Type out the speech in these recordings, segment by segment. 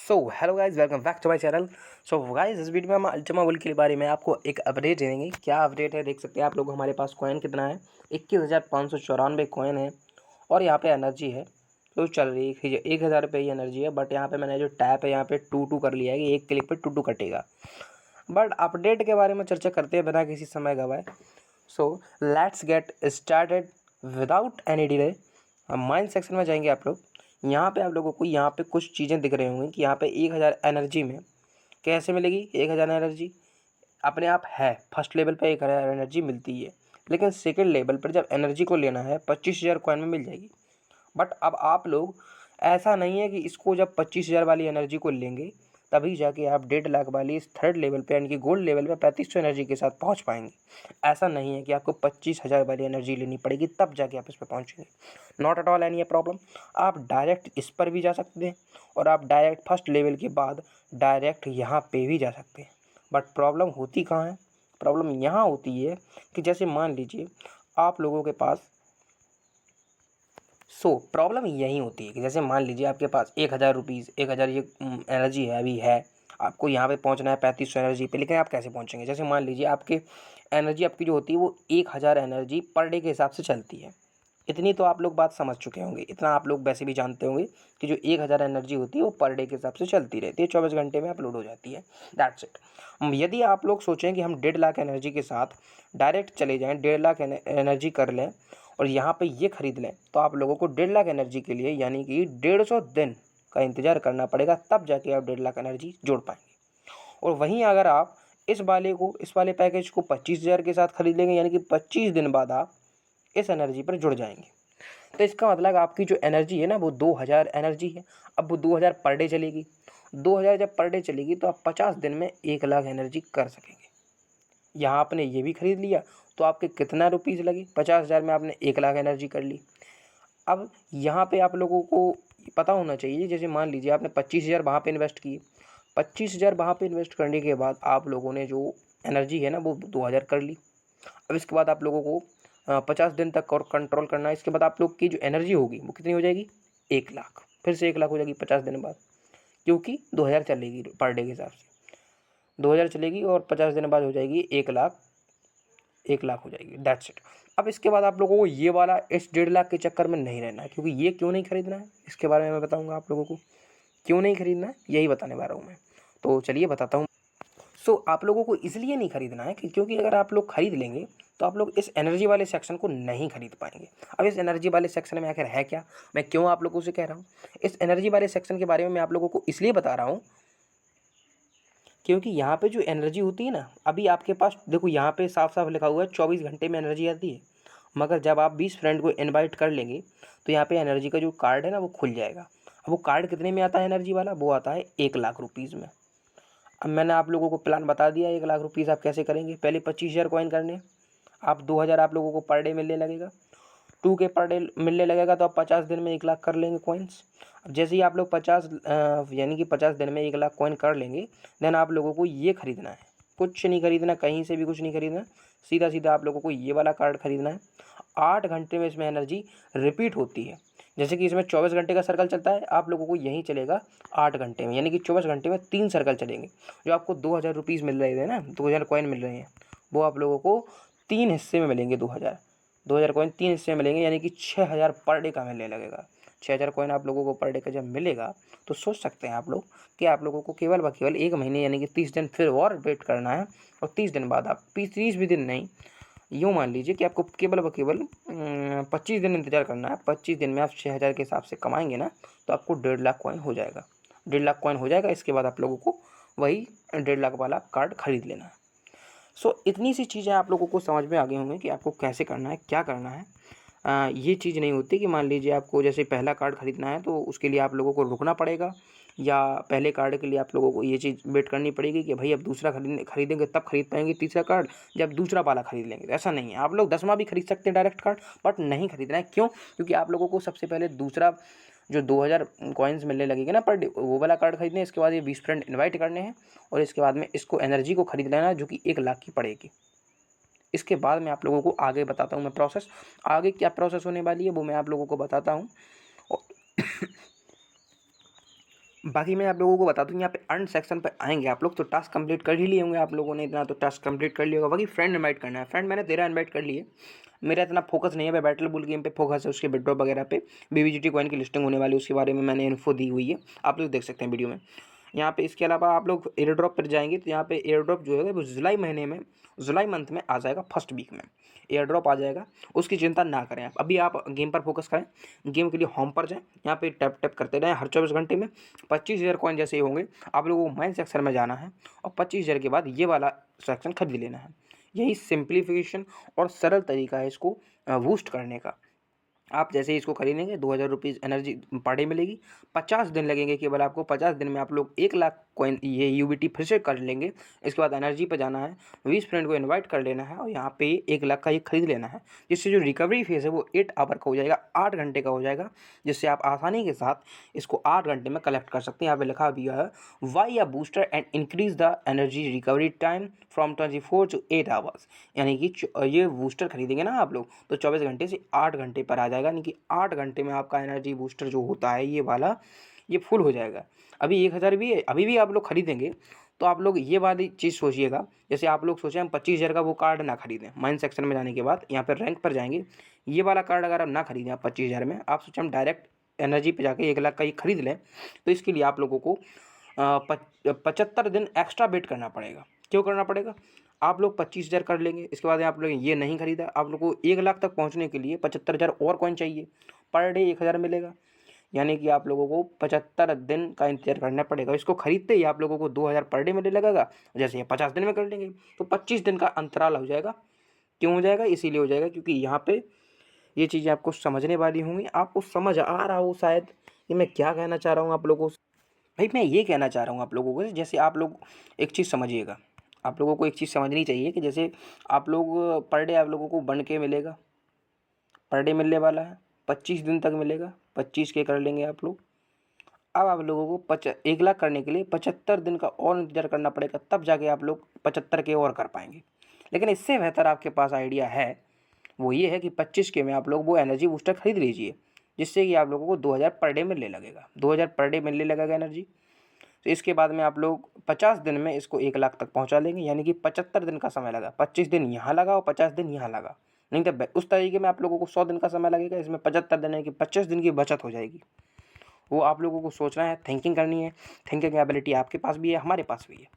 So hello guys, welcome back to my channel. So guys, इस video में हम Ultima world के बारे में आपको एक अपडेट देंगे। क्या अपडेट है देख सकते हैं आप लोग। हमारे पास कॉइन कितना है, 21,594 कॉइन है और यहाँ पे एनर्जी है जो चल रही है 1,000 रुपये ही एनर्जी है। बट यहाँ पे मैंने जो टैप है यहाँ पे 2 कर लिया है कि एक क्लिक पे 2 कटेगा। बट अपडेट के बारे में चर्चा करते हैं बिना किसी समय गवाए। So let's get started without any delay. हम माइन सेक्शन में जाएंगे आप लोग। यहाँ पे आप लोगों को यहाँ पे कुछ चीज़ें दिख रही होंगी कि यहाँ पे 1,000 एनर्जी में कैसे मिलेगी। 1,000 एनर्जी अपने आप है, फर्स्ट लेवल पे 1,000 एनर्जी मिलती है, लेकिन सेकंड लेवल पर जब एनर्जी को लेना है 25,000 कॉइन में मिल जाएगी। बट अब आप लोग, ऐसा नहीं है कि इसको जब 25,000 वाली एनर्जी को लेंगे तभी जाके आप 1.5 लाख वाली इस थर्ड लेवल पे यानी कि गोल्ड लेवल पे 3500 एनर्जी के साथ पहुंच पाएंगे। ऐसा नहीं है कि आपको 25,000 वाली एनर्जी लेनी पड़ेगी तब जाके आप इस पर पहुंचेंगे। Not at all any problem. आप डायरेक्ट इस पर भी जा सकते हैं और आप डायरेक्ट फर्स्ट लेवल के बाद डायरेक्ट यहाँ पे भी जा सकते हैं। बट प्रॉब्लम होती कहाँ है? प्रॉब्लम यहाँ होती है कि जैसे मान लीजिए आप लोगों के पास, प्रॉब्लम यही होती है कि जैसे मान लीजिए आपके पास 1,000 रुपीज़ 1,000 ये एनर्जी है, अभी है। आपको यहाँ पे पहुँचना है 3500 एनर्जी पे, लेकिन आप कैसे पहुँचेंगे? जैसे मान लीजिए आपके एनर्जी आपकी जो होती है वो 1,000 एनर्जी पर डे के हिसाब से चलती है। इतनी तो आप लोग बात समझ चुके होंगे, इतना आप लोग वैसे भी जानते होंगे कि जो 1,000 एनर्जी होती है वो पर डे के हिसाब से चलती रहती है, 24 घंटे में अपलोड हो जाती है। That's it. यदि आप लोग सोचें कि हम 1.5 लाख एनर्जी के साथ डायरेक्ट चले जाएँ, 1.5 लाख एनर्जी कर लें और यहाँ पे ये खरीद लें, तो आप लोगों को 1.5 लाख एनर्जी के लिए यानी कि 150 दिन का इंतज़ार करना पड़ेगा, तब जाके आप 1.5 लाख एनर्जी जोड़ पाएंगे। और वहीं अगर आप इस वाले पैकेज को 25,000 के साथ खरीद लेंगे यानी कि 25 दिन बाद आप इस एनर्जी पर जुड़ जाएंगे। तो इसका मतलब आपकी जो एनर्जी है ना वो 2,000 एनर्जी है। अब वो 2,000 पर डे चलेगी। 2,000 जब पर डे चलेगी तो आप 50 दिन में 1 लाख एनर्जी कर सकेंगे। यहाँ आपने ये भी खरीद लिया तो आपके कितना रुपीज़ लगे? 50,000 में आपने 1 लाख एनर्जी कर ली। अब यहाँ पे आप लोगों को पता होना चाहिए, जैसे मान लीजिए आपने 25,000 वहाँ पे इन्वेस्ट किए। 25,000 वहाँ पे इन्वेस्ट करने के बाद आप लोगों ने जो एनर्जी है ना वो 2,000 कर ली। अब इसके बाद आप लोगों को 50 दिन तक और कंट्रोल करना है। इसके बाद आप लोग की जो एनर्जी होगी वो कितनी हो जाएगी? 1 लाख। फिर से 1 लाख हो जाएगी 50 दिन बाद, क्योंकि 2,000 चलेगी पर डे के हिसाब से। 2,000 चलेगी और 50 दिन बाद हो जाएगी 1 लाख। 1 लाख हो जाएगी। That's it. अब इसके बाद आप लोगों को ये वाला इस 1.5 लाख के चक्कर में नहीं रहना है, क्योंकि ये क्यों नहीं खरीदना है इसके बारे में मैं बताऊंगा आप लोगों को। क्यों नहीं खरीदना है यही बताने वाला हूँ मैं। तो चलिए बताता हूँ। आप लोगों को इसलिए नहीं खरीदना है कि क्योंकि अगर आप लोग खरीद लेंगे तो आप लोग इस एनर्जी वाले सेक्शन को नहीं खरीद पाएंगे। अब इस एनर्जी वाले सेक्शन में आखिर है क्या, मैं क्यों आप लोगों से कह रहा हूँ? इस एनर्जी वाले सेक्शन के बारे में मैं आप लोगों को इसलिए बता रहा हूँ क्योंकि यहाँ पे जो एनर्जी होती है ना, अभी आपके पास देखो यहाँ पे साफ साफ लिखा हुआ है 24 घंटे में एनर्जी आती है। मगर जब आप 20 फ्रेंड को इनवाइट कर लेंगे तो यहाँ पे एनर्जी का जो कार्ड है ना वो खुल जाएगा। अब वो कार्ड कितने में आता है एनर्जी वाला? वो आता है 1 लाख रुपीज़ में। अब मैंने आप लोगों को प्लान बता दिया 1 लाख रुपीज़ आप कैसे करेंगे। पहले 25,000 कॉइन करने, आप 2,000 आप लोगों को पर डे मिलने लगेगा। 2 के पर डे मिलने लगेगा तो आप 50 दिन में 1 लाख कर लेंगे कॉइन्स। अब जैसे ही आप लोग 50 यानी कि 50 दिन में 1 लाख कॉइन कर लेंगे, देन आप लोगों को ये खरीदना है। कुछ नहीं खरीदना, कहीं से भी कुछ नहीं खरीदना, सीधा सीधा आप लोगों को ये वाला कार्ड खरीदना है। 8 घंटे में इसमें एनर्जी रिपीट होती है। जैसे कि इसमें 24 घंटे का सर्कल चलता है, आप लोगों को यहीं चलेगा 8 घंटे में, यानी कि 24 घंटे में 3 सर्कल चलेंगे। जो आपको 2,000 रुपीज़ मिल रहे थे ना, 2,000 कॉइन मिल रहे हैं, वो आप लोगों को 3 हिस्से में मिलेंगे। 2,000 कॉइन 3 हिस्से में मिलेंगे, यानी कि 6,000 पर डे का मिलने लगेगा। 6,000 कॉइन आप लोगों को पर डे का जब मिलेगा तो सोच सकते हैं आप लोग कि आप लोगों को केवल व केवल 1 महीने यानी कि 30 दिन फिर और वेट करना है। और 30 दिन बाद आप 30 भी दिन नहीं, यूँ मान लीजिए कि आपको केवल व केवल 25 दिन इंतज़ार करना है। 25 दिन में आप 6,000 के हिसाब से कमाएंगे ना तो आपको 1.5 लाख कॉइन हो जाएगा। 1.5 लाख कॉइन हो जाएगा। इसके बाद आप लोगों को वही 1.5 लाख वाला कार्ड खरीद लेना है। इतनी सी चीज़ें आप लोगों को समझ में आ गई होंगी कि आपको कैसे करना है, क्या करना है। ये चीज़ नहीं होती कि मान लीजिए आपको जैसे पहला कार्ड खरीदना है तो उसके लिए आप लोगों को रुकना पड़ेगा, या पहले कार्ड के लिए आप लोगों को ये चीज़ वेट करनी पड़ेगी कि भाई अब दूसरा खरीदेंगे तब खरीद पाएंगे तीसरा कार्ड, जब दूसरा वाला खरीद लेंगे। ऐसा नहीं है, आप लोग 10वां भी खरीद सकते हैं डायरेक्ट कार्ड, बट नहीं खरीदना है। क्यों? क्योंकि आप लोगों को सबसे पहले दूसरा जो 2,000 कॉइन्स मिलने लगेगा ना पर डे, वो वाला कार्ड खरीदने। इसके बाद ये 20 फ्रेंड इन्वाइट करने हैं और इसके बाद में इसको एनर्जी को खरीद लेना जो कि 1 लाख की पड़ेगी। इसके बाद मैं आप लोगों को आगे बताता हूँ, मैं प्रोसेस आगे क्या प्रोसेस होने वाली है वो मैं आप लोगों को बताता हूँ। और बाकी मैं आप लोगों को बता दूँ, यहाँ पे अर्न सेक्शन पे आएंगे आप लोग तो टास्क कंप्लीट कर ही लिए होंगे आप लोगों ने, इतना तो टास्क कंप्लीट कर लिया होगा। बाकी फ्रेंड इनवाइट करना है, फ्रेंड मैंने 13 इनवाइट कर लिए। मेरा इतना फोकस नहीं है, मैं बैटल बुल गेम पे फोकस है, उसके विड्रॉ वगैरह पे। BBGT कॉइन की लिस्टिंग होने वाली है, उसके बारे में मैंने इन्फो दी हुई है, आप लोग देख सकते हैं वीडियो में। यहाँ पे इसके अलावा आप लोग एयर ड्रॉप पर जाएंगे तो यहाँ पे एयर ड्रॉप जो है वो जुलाई महीने में, जुलाई मंथ में आ जाएगा, फर्स्ट वीक में एयर ड्रॉप आ जाएगा। उसकी चिंता ना करें आप, अभी आप गेम पर फोकस करें। गेम के लिए होम पर जाएं, यहाँ पे टैप टैप करते रहें हर 24 घंटे में। 25,000 कॉइन जैसे ही होंगे आप लोगों को माइन सेक्शन में जाना है और 25,000 के बाद ये वाला सेक्शन खरीद लेना है। यही सिंप्लीफिकेशन और सरल तरीका है इसको बूस्ट करने का। आप जैसे ही इसको खरीदेंगे 2,000 रुपीज़ एनर्जी पर डे मिलेगी। 50 दिन लगेंगे केवल आपको, 50 दिन में आप लोग 1,00,000 कॉइन ये UBT फिर से कर लेंगे। इसके बाद एनर्जी पे जाना है, 20 फ्रेंड को इनवाइट कर लेना है और यहाँ पे 1,00,000 का ये खरीद लेना है। जिससे जो रिकवरी फेज़ है वो 8 आवर का हो जाएगा, 8 घंटे का हो जाएगा, जिससे आप आसानी के साथ इसको 8 घंटे में कलेक्ट कर सकते हैं। यहाँ पे लिखा भी है why a booster and increase the energy recovery time from 24 to 8 hours. यानी कि ये बूस्टर खरीदेंगे ना आप लोग तो 24 घंटे से 8 घंटे पर आ जाएगा, यानी कि 8 घंटे में आपका एनर्जी बूस्टर जो होता है ये वाला, ये फुल हो जाएगा। अभी 1,000 भी है, अभी भी आप लोग खरीदेंगे तो आप लोग ये वाली चीज़ सोचिएगा। जैसे आप लोग सोचें हम 25,000 का वो कार्ड ना खरीदें, माइन सेक्शन में जाने के बाद यहाँ पर रैंक पर जाएंगे, ये वाला कार्ड अगर आप ना खरीदें आप 25,000 में, आप सोचें हम डायरेक्ट एनर्जी पे जाके 1,00,000 का ये खरीद लें, तो इसके लिए आप लोगों को 75 दिन एक्स्ट्रा वेट करना पड़ेगा। क्यों करना पड़ेगा? आप लोग 25,000 कर लेंगे, इसके बाद आप लोग ये नहीं खरीदा, आप लोग को 1,00,000 तक पहुंचने के लिए 75,000 और कॉइन चाहिए, पर डे 1,000 मिलेगा। यानी कि आप लोगों को 75 दिन का इंतजार करना पड़ेगा। इसको खरीदते ही आप लोगों को 2,000 पर डे मिलने लगेगा। जैसे ये 50 दिन में कर लेंगे तो 25 दिन का अंतराल हो जाएगा। क्यों हो जाएगा? इसीलिए हो जाएगा क्योंकि यहाँ पे ये चीज़ें आपको समझने वाली होंगी। आपको समझ आ रहा हो शायद कि मैं क्या कहना चाह रहा हूँ आप लोगों से। भाई मैं ये कहना चाह रहा हूँ आप लोगों को, जैसे आप लोग एक चीज़ समझिएगा, आप लोगों को एक चीज़ समझनी चाहिए कि जैसे आप लोग पर डे आप लोगों को बन के मिलेगा, पर डे मिलने वाला है, 25 दिन तक मिलेगा, 25 के कर लेंगे आप लोग। अब आप लोगों को 1,00,000 करने के लिए 75 दिन का और इंतजार करना पड़ेगा, तब जाके आप लोग 75 के और कर पाएंगे। लेकिन इससे बेहतर आपके पास आइडिया है, वो ये है कि 25 के में आप लोग वो एनर्जी बूस्टर खरीद लीजिए, जिससे कि आप लोगों को 2,000 पर डे मिलने लगेगा, 2,000 पर डे मिलने लगेगा एनर्जी। तो इसके बाद में आप लोग 50 दिन में इसको 1,00,000 तक पहुंचा लेंगे, यानी कि 75 दिन का समय लगा। 25 दिन यहाँ लगा और 50 दिन यहाँ लगा, नहीं तो उस तरीके में आप लोगों को 100 दिन का समय लगेगा। इसमें 75 दिन है कि 25 दिन की बचत हो जाएगी। वो आप लोगों को सोचना है, थिंकिंग करनी है। थिंकिंग एबिलिटी आपके पास भी है, हमारे पास भी है,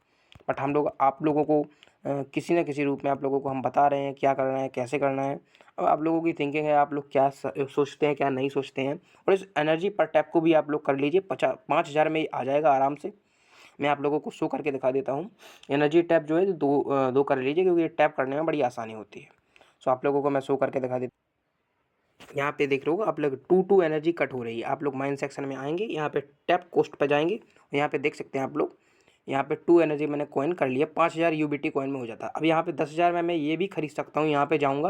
बट हम लोग आप लोगों को किसी न किसी रूप में आप लोगों को हम बता रहे हैं क्या करना है, कैसे करना है। अब आप लोगों की थिंकिंग है, आप लोग क्या सोचते हैं, क्या नहीं सोचते हैं। और इस एनर्जी पर टैप को भी आप लोग कर लीजिए, 5,000 में आ जाएगा आराम से। मैं आप लोगों को शो करके दिखा देता हूँ। एनर्जी टैप जो है दो कर लीजिए, क्योंकि ये टैप करने में बड़ी आसानी होती है। सो आप लोगों को मैं शो करके दिखा देता हूँ। यहाँ पे देख रहे हो आप लोग 2 एनर्जी कट हो रही है। आप लोग माइन सेक्शन में आएंगे, यहाँ पे टैप कोस्ट पे जाएंगे, यहाँ पे देख सकते हैं आप लोग, यहाँ पे 2 एनर्जी मैंने कॉइन कर लिया, 5,000 UBT कॉइन में हो जाता है। अब यहाँ पे 10,000 में मैं ये भी खरीद सकता हूँ। यहाँ पे जाऊँगा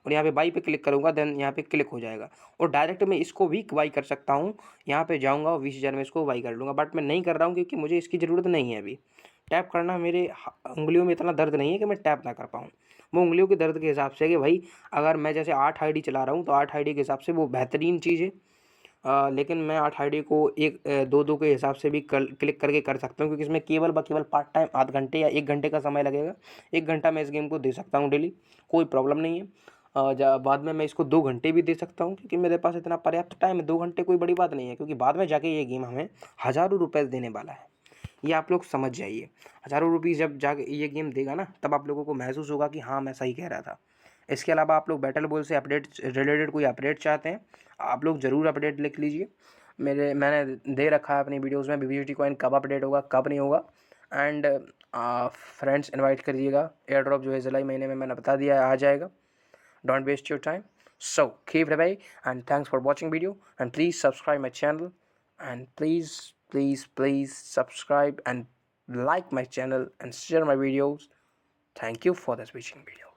और यहाँ पे बाई पे क्लिक करूँगा, देन यहाँ पे क्लिक हो जाएगा और डायरेक्ट मैं इसको भी बाई कर सकता हूँ। यहाँ पे जाऊँगा और 20,000 में इसको बाई कर लूँगा, बट मैं नहीं कर रहा हूँ क्योंकि मुझे इसकी ज़रूरत नहीं है। अभी टैप करना मेरे उंगलियों में इतना दर्द नहीं है कि मैं टैप ना कर पाऊँ। वो उंगलियों के दर्द के हिसाब से कि भाई अगर मैं जैसे 8 आईडी चला रहा हूँ तो 8 आईडी के हिसाब से वो बेहतरीन चीज़ है। लेकिन मैं 8 आईडी को 2-2 के हिसाब से भी क्लिक करके कर सकता हूँ, क्योंकि इसमें केवल केवल पार्ट टाइम आध घंटे या 1 घंटे का समय लगेगा। 1 घंटा मैं इस गेम को दे सकता हूँ डेली, कोई प्रॉब्लम नहीं है। बाद में मैं इसको 2 घंटे भी दे सकता हूँ, क्योंकि मेरे पास इतना पर्याप्त टाइम है। 2 घंटे कोई बड़ी बात नहीं है, क्योंकि बाद में जाके ये गेम हमें हज़ारों रुपये देने वाला है। ये आप लोग समझ जाइए। हज़ारों रुपीज़ जब जाके ये गेम देगा ना, तब आप लोगों को महसूस होगा कि हाँ मैं सही कह रहा था। इसके अलावा आप लोग बैटल बॉल से अपडेट रिलेटेड कोई अपडेट चाहते हैं, आप लोग ज़रूर अपडेट लिख लीजिए। मैंने दे रखा है अपनी वीडियोज़ में BBGT कॉइन कब अपडेट होगा, कब नहीं होगा। एंड फ्रेंड्स इनवाइट करिएगा। एयर ड्रॉप जो है जुलाई महीने में मैंने बता दिया है, आ जाएगा। Don't waste your time. So keep it away and thanks for watching video, and please subscribe my channel, and please subscribe and like my channel and share my videos. Thank you for this watching video.